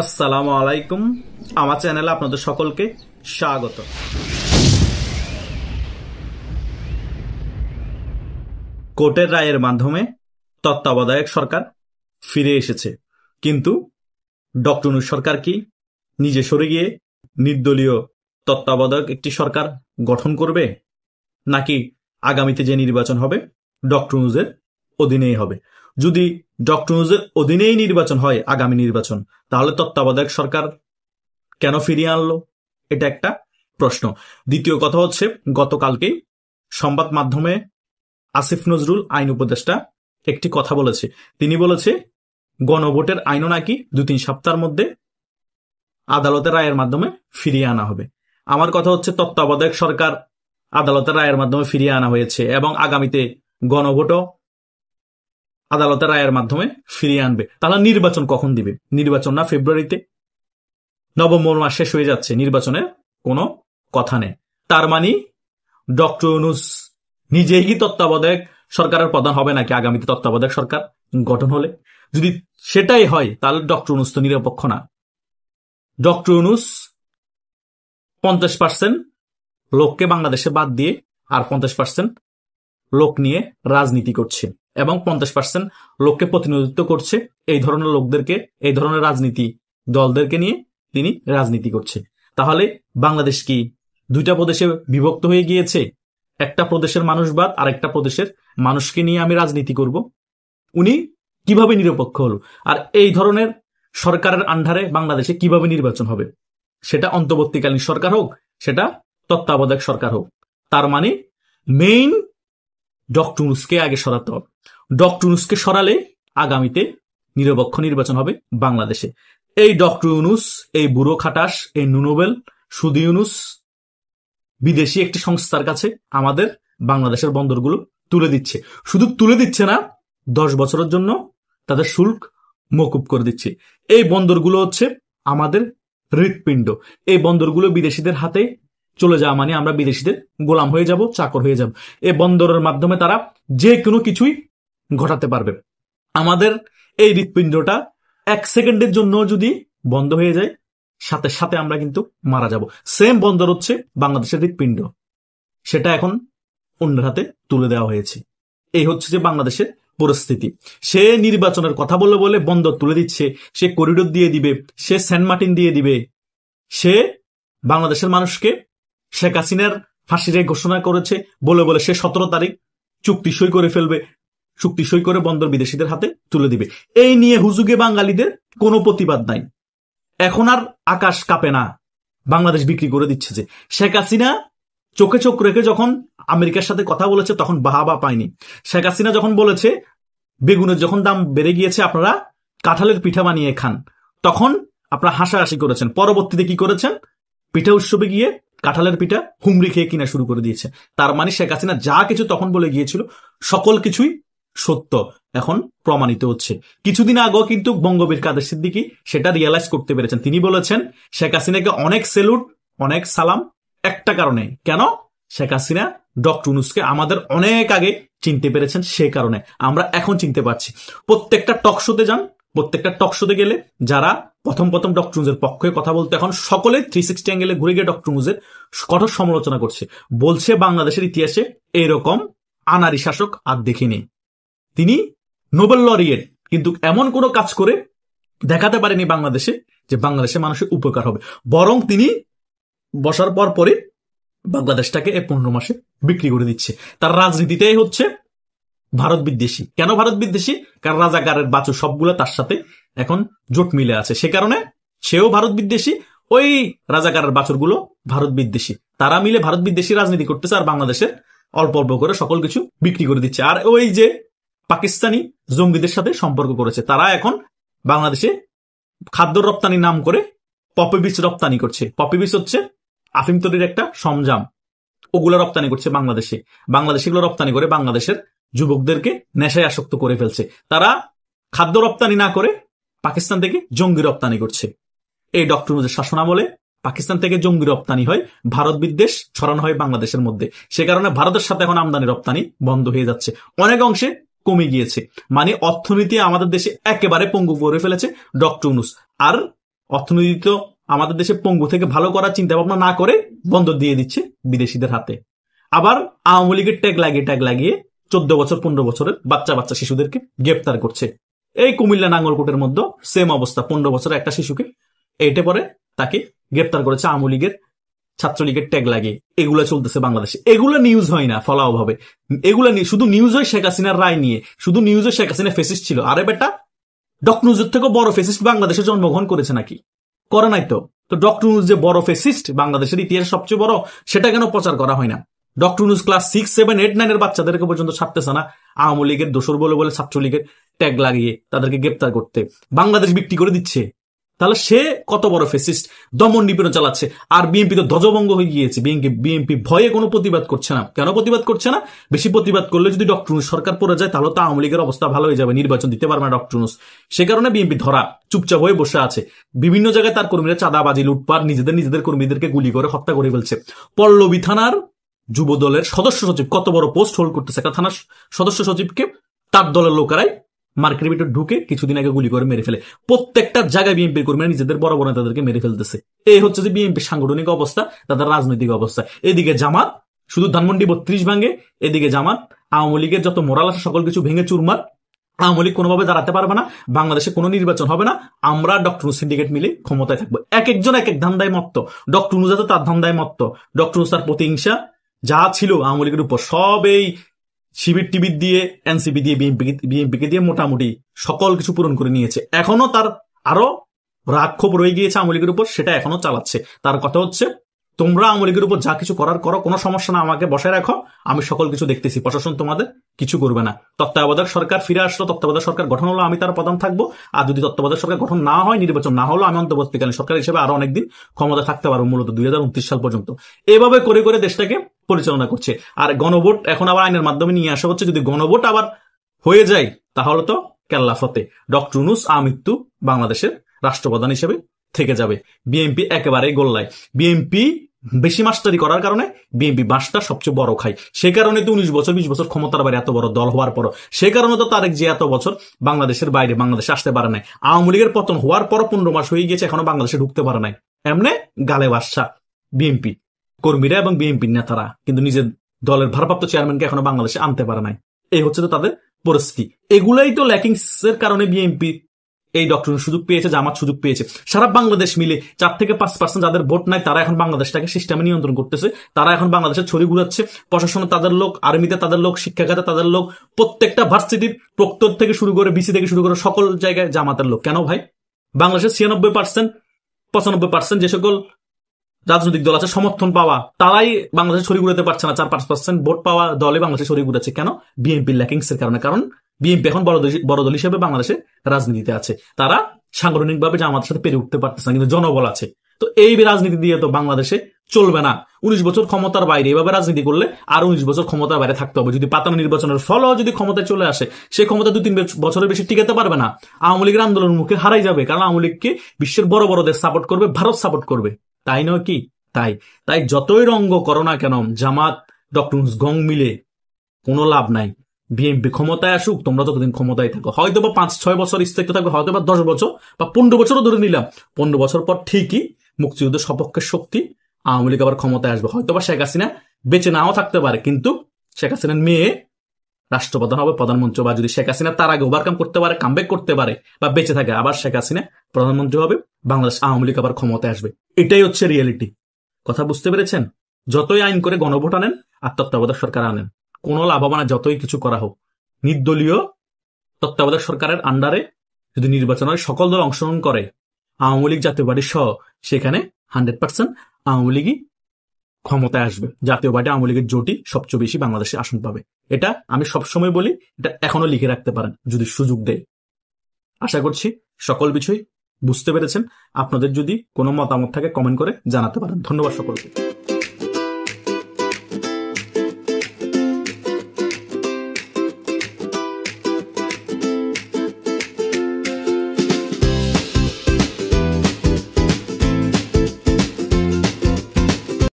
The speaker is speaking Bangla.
আসসালামু আলাইকুম। আমার চ্যানেলে আপনাদের সকলকে স্বাগত। কোর্টের রায়ের মাধ্যমে তত্ত্বাবধায়ক সরকার ফিরে এসেছে, কিন্তু ডক্টর ইউনূস সরকার কি নিজে সরে গিয়ে নির্দলীয় তত্ত্বাবধায়ক একটি সরকার গঠন করবে, নাকি আগামীতে যে নির্বাচন হবে ডক্টর ইউনূসের অধীনেই হবে? যদি ডক্টর ইউনূসের অধীনেই নির্বাচন হয় আগামী নির্বাচন, তাহলে তত্ত্বাবধায়ক সরকার কেন ফিরিয়ে আনলো? এটা একটা প্রশ্ন। দ্বিতীয় কথা হচ্ছে, গতকালকেই সংবাদ মাধ্যমে আসিফ নজরুল আইন উপদেষ্টা একটি কথা বলেছে। তিনি বলেছে গণভোটের আইনও নাকি 2-3 সপ্তাহের মধ্যে আদালতের রায়ের মাধ্যমে ফিরিয়ে আনা হবে। আমার কথা হচ্ছে, তত্ত্বাবধায়ক সরকার আদালতের রায়ের মাধ্যমে ফিরিয়ে আনা হয়েছে এবং আগামীতে গণভোটও আদালতের রায়ের মাধ্যমে ফিরিয়ে আনবে, তাহলে নির্বাচন কখন দিবে? নির্বাচন না ফেব্রুয়ারিতে? নভেম্বর মাস শেষ হয়ে যাচ্ছে, নির্বাচনের কোনো কথা নেই। তার মানে ডক্টর ইউনূস নিজেই কি তত্ত্বাবধায়ক সরকারের প্রধান হবে নাকি আগামীতে তত্ত্বাবধায়ক সরকার গঠন হলে? যদি সেটাই হয়, তাহলে ডক্টর ইউনূস তো নিরপেক্ষ না। ডক্টর ইউনূস 50% লোককে বাংলাদেশে বাদ দিয়ে আর 50% লোক নিয়ে রাজনীতি করছে এবং 50% লোককে প্রতিনিধিত্ব করছে। এই ধরনের লোকদেরকে, এই ধরনের রাজনীতি দলদেরকে নিয়ে তিনি রাজনীতি করছে। তাহলে বাংলাদেশ কি 2টা প্রদেশে বিভক্ত হয়ে গিয়েছে? একটা প্রদেশের মানুষ বাদ আর একটা প্রদেশের মানুষকে নিয়ে আমি রাজনীতি করব? উনি কিভাবে নিরপেক্ষ হলো? আর এই ধরনের সরকারের আন্ডারে বাংলাদেশে কিভাবে নির্বাচন হবে? সেটা অন্তর্বর্তীকালীন সরকার হোক, সেটা তত্ত্বাবধায়ক সরকার হোক। তার মানে মেইন ডক্টর ইউনূসকে আগে সরাতে হবে। ডক্টর ইউনূসকে সরালে আগামীতে নিরপেক্ষ নির্বাচন হবে বাংলাদেশে। এই ডক্টর ইউনূস, এই বুড়ো খাটাস, এই নুনোবেল সুদি ইউনূস বিদেশি একটি সংস্থার কাছে আমাদের বাংলাদেশের বন্দরগুলো তুলে দিচ্ছে। শুধু তুলে দিচ্ছে না, 10 বছরের জন্য তাদের শুল্ক মকুব করে দিচ্ছে। এই বন্দরগুলো হচ্ছে আমাদের হৃৎপিণ্ড। এই বন্দরগুলো বিদেশিদের হাতে চলে যাওয়া মানে আমরা বিদেশিদের গোলাম হয়ে যাব, চাকর হয়ে যাব। এই বন্দরের মাধ্যমে তারা যে কোনো কিছুই ঘটাতে পারবে। আমাদের এই হৃৎপিণ্ডটা 1 সেকেন্ডের জন্য যদি বন্ধ হয়ে যায়, সাথে সাথে আমরা কিন্তু মারা যাব। সেম বন্দর হচ্ছে বাংলাদেশের হৃৎপিণ্ড, সেটা এখন অন্যের হাতে তুলে দেওয়া হয়েছে। এই হচ্ছে যে বাংলাদেশের পরিস্থিতি। সে নির্বাচনের কথা বলে বলে বন্দর তুলে দিচ্ছে, সে করিডোর দিয়ে দিবে, সে সেন্ট মার্টিন দিয়ে দিবে, সে বাংলাদেশের মানুষকে শেখ হাসিনার ফাঁসির ঘোষণা করেছে বলে বলে সে 17 তারিখ চুক্তি সই করে ফেলবে, চুক্তি সই করে বন্দর বিদেশিদের হাতে তুলে দিবে। এই নিয়ে হুজুগে বাঙালিদের কোনো প্রতিবাদ নাই। এখন আর আকাশ কাঁপে না, বাংলাদেশ বিক্রি করে দিচ্ছে। যে শেখ হাসিনা চোখে চোখ রেখে যখন আমেরিকার সাথে কথা বলেছে তখন বাহাবা পায়নি। শেখ হাসিনা যখন বলেছে বেগুনের যখন দাম বেড়ে গিয়েছে আপনারা কাঁঠালের পিঠা বানিয়ে খান, তখন আপনারা হাসাহাসি করেছেন। পরবর্তীতে কি করেছেন? পিঠা উৎসবে গিয়ে কাঁঠালের পিঠা হুমড়ি খেয়ে কিনা শুরু করে দিয়েছে। তার মানে শেখ হাসিনা যা কিছু তখন বলে গিয়েছিল সকল কিছুই সত্য এখন প্রমাণিত হচ্ছে। কিছুদিন আগেও কিন্তু বঙ্গবীর কাদের সিদ্দিকী সেটা রিয়েলাইজ করতে পেরেছেন। তিনি বলেছেন শেখ হাসিনাকে অনেক সেলুট, অনেক সালাম, একটা কারণে। কেন? শেখ হাসিনা ডক্টর ইউনূসকে আমাদের অনেক আগে চিনতে পেরেছেন, সে কারণে আমরা এখন চিনতে পারছি। প্রত্যেকটা টক শোতে যান, প্রত্যেকটা টক শোতে গেলে যারা প্রথম ডক্টর ইউনূসের পক্ষে কথা বলতে, এখন সকলে 360 অ্যাঙ্গেলে ঘুরে গিয়ে ডক্টর ইউনূসের কঠোর সমালোচনা করছে। বলছে বাংলাদেশের ইতিহাসে এরকম আনারি শাসক আর দেখিনি। তিনি নোবেল লরিয়েট, কিন্তু এমন কোনো কাজ করে দেখাতে পারেনি বাংলাদেশে যে বাংলাদেশের মানুষের উপকার হবে। বরং তিনি বসার পর পরে বাংলাদেশটাকে 15 মাসে বিক্রি করে দিচ্ছে। তার রাজনীতিটাই হচ্ছে ভারত বিদ্বেষী। কেন ভারত বিদ্বেষী? কারণ রাজাকারের বাছুর সবগুলো তার সাথে এখন জোট মিলে আছে, সে কারণে সেও ভারত বিদ্বেষী, ওই রাজাকারের বাছুরগুলো ভারত বিদ্বেষী। তারা মিলে ভারত বিদ্বেষী রাজনীতি করতেছে আর বাংলাদেশের অল্প অল্প করে সকল কিছু বিক্রি করে দিচ্ছে। আর ওই যে পাকিস্তানি জঙ্গিদের সাথে সম্পর্ক করেছে, তারা এখন বাংলাদেশে খাদ্য রপ্তানির নাম করে পপি বীজ রপ্তানি করছে। পপি বীজ হচ্ছে আফিম তৈরির একটা সরঞ্জাম, ওগুলো রপ্তানি করছে বাংলাদেশে। বাংলাদেশে এগুলো রপ্তানি করে বাংলাদেশের যুবকদেরকে নেশায় আসক্ত করে ফেলছে। তারা খাদ্য রপ্তানি না করে পাকিস্তান থেকে জঙ্গি রপ্তানি করছে। এই ডক্টর ইউনূসের শাসনামলে পাকিস্তান থেকে জঙ্গি রপ্তানি হয়, ভারত বিদ্বেষ ছড়ানো হয় বাংলাদেশের মধ্যে। সে কারণে ভারতের সাথে এখন আমদানি রপ্তানি বন্ধ হয়ে যাচ্ছে, অনেক অংশে কমে গিয়েছে। মানে অর্থনীতি আমাদের দেশে একেবারে পঙ্গু করে ফেলেছে ডক্টর ইউনূস। আর অর্থনীতি তো আমাদের দেশে পঙ্গু থেকে ভালো করার চিন্তা ভাবনা না করে বন্ধ দিয়ে দিচ্ছে বিদেশিদের হাতে। আবার আওয়ামী লীগের ট্যাগ লাগিয়ে 14 বছর 15 বছরের বাচ্চা শিশুদেরকে গ্রেপ্তার করছে। এই কুমিল্লা নাঙ্গলকোটের মধ্যে সেম অবস্থা, 15 বছরের একটা শিশুকে এইটা পরে তাকে গ্রেপ্তার করেছে আওয়ামী লীগের ছাত্রলীগের ট্যাগ লাগিয়ে। এগুলা চলতেছে বাংলাদেশে, এগুলা নিউজ হয় না ফলাও ভাবে, এগুলা শুধু নিউজ হয় শেখ হাসিনার রায় নিয়ে, শুধু নিউজ হয় শেখ হাসিনা ফেসিস্ট ছিল। আরে বেটা, ডক্টর নুজুর থেকে বড় ফেসিস্ট বাংলাদেশে জন্মগ্রহণ করেছে নাকি? করে নাই তো। তো ডক্টর নুজ যে বড় ফেসিস্ট বাংলাদেশের ইতিহাস সবচেয়ে বড়, সেটা কেন প্রচার করা হয় না? ডক্টর নুজ ক্লাস 6, 7, 8, 9 এর বাচ্চাদেরকে পর্যন্ত ছাড়তেছে না আওয়ামী লীগের দোসর বলে ছাত্রলীগের ট্যাগ লাগিয়ে তাদেরকে গ্রেপ্তার করতে, বাংলাদেশ বিক্রি করে দিচ্ছে। তাহলে সে কত বড় ফেসিস্ট, দমন নিপীড়ন চালাচ্ছে। আর বিএনপি তো ধ্বজভঙ্গ হয়ে গিয়েছে। বিএনপি ভয়ে কোনো প্রতিবাদ করছে না। কেন প্রতিবাদ করছে না? বেশি প্রতিবাদ করলে যদি ডক্টর নুজ সরকার পড়ে যায় তাহলে তো আওয়ামী লীগের অবস্থা ভালো হয়ে যাবে, নির্বাচন দিতে পারবে না ডক্টর নুজ। সে কারণে বিএনপি ধরা চুপচাপ হয়ে বসে আছে। বিভিন্ন জায়গায় তার কর্মীরা চাঁদাবাজি, লুটপাট, নিজেদের কর্মীদেরকে গুলি করে হত্যা করে ফেলছে। পল্লবী থানার যুব দলের সদস্য সচিব কত বড় পোস্ট হোল্ড করতেছে, একটা থানার সদস্য সচিবকে তার দলের লোকেরাই মার্কেটের ভিতরে ঢুকে কিছুদিন আগে গুলি করে মেরে ফেলে। প্রত্যেকটা জায়গায় বিএনপির কর্মীরা নিজেদের বড় বড় নেতাদেরকে মেরে ফেলতেছে। এই হচ্ছে যে বিএনপির সাংগঠনিক অবস্থা, তাদের রাজনৈতিক অবস্থা। এদিকে জামাত শুধু ধানমন্ডি 32 ভাঙে, এদিকে জামাত আওয়ামী লীগের যত মোরাল আছে সকল কিছু ভেঙে চুরমার। আওয়ামী লীগ কোনোভাবে দাঁড়াতে পারবে না, বাংলাদেশে কোনো নির্বাচন হবে না, আমরা ডক্টর নুজ সিন্ডিকেট মিলে ক্ষমতায় থাকবো। এক একজন এক এক ধান্দায় মত্ত। ডক্টর নুজ আছে তার ধান্দায় মত্ত। ডক্টর নুজ তার প্রতিহিংসা যা ছিল আওয়ামী লীগের উপর সব এই শিবির টিবির দিয়ে, এনসিপি দিয়ে, বিএনপিকে দিয়ে মোটামুটি সকল কিছু পূরণ করে নিয়েছে। এখনো তার আরো রাগ ক্ষোভ রয়ে গিয়েছে আওয়ামী লীগের উপর, সেটা এখনো চালাচ্ছে। তার কথা হচ্ছে, তোমরা আওয়ামী লীগের উপর যা কিছু করার করো, কোনো সমস্যা না, আমাকে বসায় রাখো, আমি সকল কিছু দেখতেছি, প্রশাসন তোমাদের কিছু করবে না। তত্ত্বাবধায়ক সরকার ফিরে আসলো, তত্ত্বাবধায়ক সরকার গঠন হলো, আমি তার প্রধান থাকবো। আর যদি তত্ত্বাবধায়ক সরকার গঠন না হয়, নির্বাচন না হলো, আমি অন্তর্বর্তীকালীন সরকার হিসেবে আরো অনেকদিন ক্ষমতা থাকতে পারবো, মূলত 2029 সাল পর্যন্ত। এভাবে করে করে দেশটাকে পরিচালনা করছে। আর গণভোট এখন আবার আইনের মাধ্যমে নিয়ে আসা হচ্ছে। যদি গণভোট আবার হয়ে যায় তাহলে তো কেল্লা ফতে, ডক্টর ইউনূস আমৃত্যু বাংলাদেশের রাষ্ট্রপ্রধান হিসেবে থেকে যাবে। বিএনপি একেবারেই গোল্লায়। বিএনপি বেশি মাস্টারি করার কারণে বিএনপি বাসটা সবচেয়ে বড় খায়। সে কারণে তো 19 বছর 20 বছর ক্ষমতার বাইরে এত বড় দল হওয়ার পর, সে কারণে তো তারেক যে এত বছর বাংলাদেশের বাইরে বাংলাদেশে আসতে পারে নাই। আওয়ামী লীগের পতন হওয়ার পর 15 মাস হয়ে গেছে, এখনো বাংলাদেশে ঢুকতে পারে নাই। এমনি গালে বাসা বিএনপি কর্মীরা এবং বিএনপির নেতারা, কিন্তু নিজের দলের ভারপ্রাপ্ত চেয়ারম্যানকে এখনো বাংলাদেশে আনতে পারে নাই। এই হচ্ছে তো তাদের পরিস্থিতি। এগুলাই তো ল্যাকিংস এর কারণে বিএনপি এই ডক্টর সুযোগ পেয়েছে, জামাত সুযোগ পেয়েছে। সারা বাংলাদেশ মিলে 4 থেকে 5% যাদের ভোট নাই তারা এখন বাংলাদেশটাকে সিস্টেমে নিয়ন্ত্রণ করতেছে। তারা এখন বাংলাদেশে ছড়ি ঘুরাচ্ছে। প্রশাসনে তাদের লোক, আর্মিতে তাদের লোক, শিক্ষা খাতে তাদের লোক, প্রত্যেকটা ভার্সিটির প্রক্টর থেকে শুরু করে বিসি থেকে শুরু করে সকল জায়গায় জামাতের লোক। কেন ভাই? বাংলাদেশের 96%, 95% যে সকল রাজনৈতিক দল আছে সমর্থন পাওয়া, তারাই বাংলাদেশে ছড়ি ঘুরাতে পারছে না। 4-5% ভোট পাওয়া দলে বাংলাদেশে ছড়ি ঘুরাচ্ছে। কেন? বিএনপির ল্যাকিংস এর কারণে। কারণ বিএনপি এখন বড় দল হিসেবে বাংলাদেশে রাজনীতিতে আছে। তারা সাংগঠনিকভাবে জামাতের সাথে পেরে উঠতে পারতেছে না, কিন্তু জনবল আছে। তো এই রাজনীতি দিয়ে তো বাংলাদেশে চলবে না। 19 বছর ক্ষমতার বাইরে এভাবে রাজনীতি করলে আর 19 বছর ক্ষমতার বাইরে থাকতে হবে। যদি পাতানো নির্বাচনের ফলও যদি ক্ষমতায় চলে আসে, সে ক্ষমতা 2-3 বছরের বেশি টিকাতে পারবে না। আওয়ামী লীগের আন্দোলনের মুখে হারাই যাবে। কারণ আওয়ামী লীগকে বিশ্বের বড় বড় দেশ সাপোর্ট করবে, ভারত সাপোর্ট করবে। তাই নয় কি? তাই যতই রঙ্গ করো না কেন, জামাত ডক্টর গং মিলে কোনো লাভ নাই। বিএনপি ক্ষমতায় আসুক, তোমরা ততদিন ক্ষমতায় থাকো। হয়তো বা 5-6 বছর স্থায়িত্ব থাকবে, হয়তো বা 10 বছর বা 15 বছরও ধরে নিলাম। 15 বছর পর ঠিকই মুক্তিযুদ্ধের সপক্ষের শক্তি আওয়ামী লীগ আবার ক্ষমতায় আসবে। হয়তো বা শেখ হাসিনা বেঁচে নাও থাকতে পারে, কিন্তু শেখ হাসিনার মেয়ে রাষ্ট্রপ্রধান হবে, প্রধানমন্ত্রী। বা যদি শেখ হাসিনা তার আগে ওভারকাম করতে পারে, কামব্যাক করতে পারে বা বেঁচে থাকে, আবার শেখ হাসিনা প্রধানমন্ত্রী হবে, বাংলাদেশ আওয়ামী লীগ আবার ক্ষমতায় আসবে। এটাই হচ্ছে রিয়েলিটি। কথা বুঝতে পেরেছেন? যতই আইন করে গণভোট আনেন আর তত্ত্বাবধায়ক সরকার আনেন, কোনো লাভ হবে না। যতই কিছু করা হোক, নির্দলীয় তত্ত্বাবধায়ক সরকারের আন্ডারে যদি নির্বাচন হয়, সকল দল অংশগ্রহণ করে, আওয়ামী লীগ জাতীয় পার্টি সহ, সেখানে 100% আওয়ামী লীগই ক্ষমতায় আসবে। জাতীয় পার্টি আওয়ামী লীগের জোটই সবচেয়ে বেশি বাংলাদেশে আসন পাবে। এটা আমি সবসময় বলি, এটা এখনো লিখে রাখতে পারেন যদি সুযোগ দেয়। আশা করছি সকল বিষয় বুঝতে পেরেছেন। আপনাদের যদি কোনো মতামত থাকে কমেন্ট করে জানাতে পারেন। ধন্যবাদ সকলকে।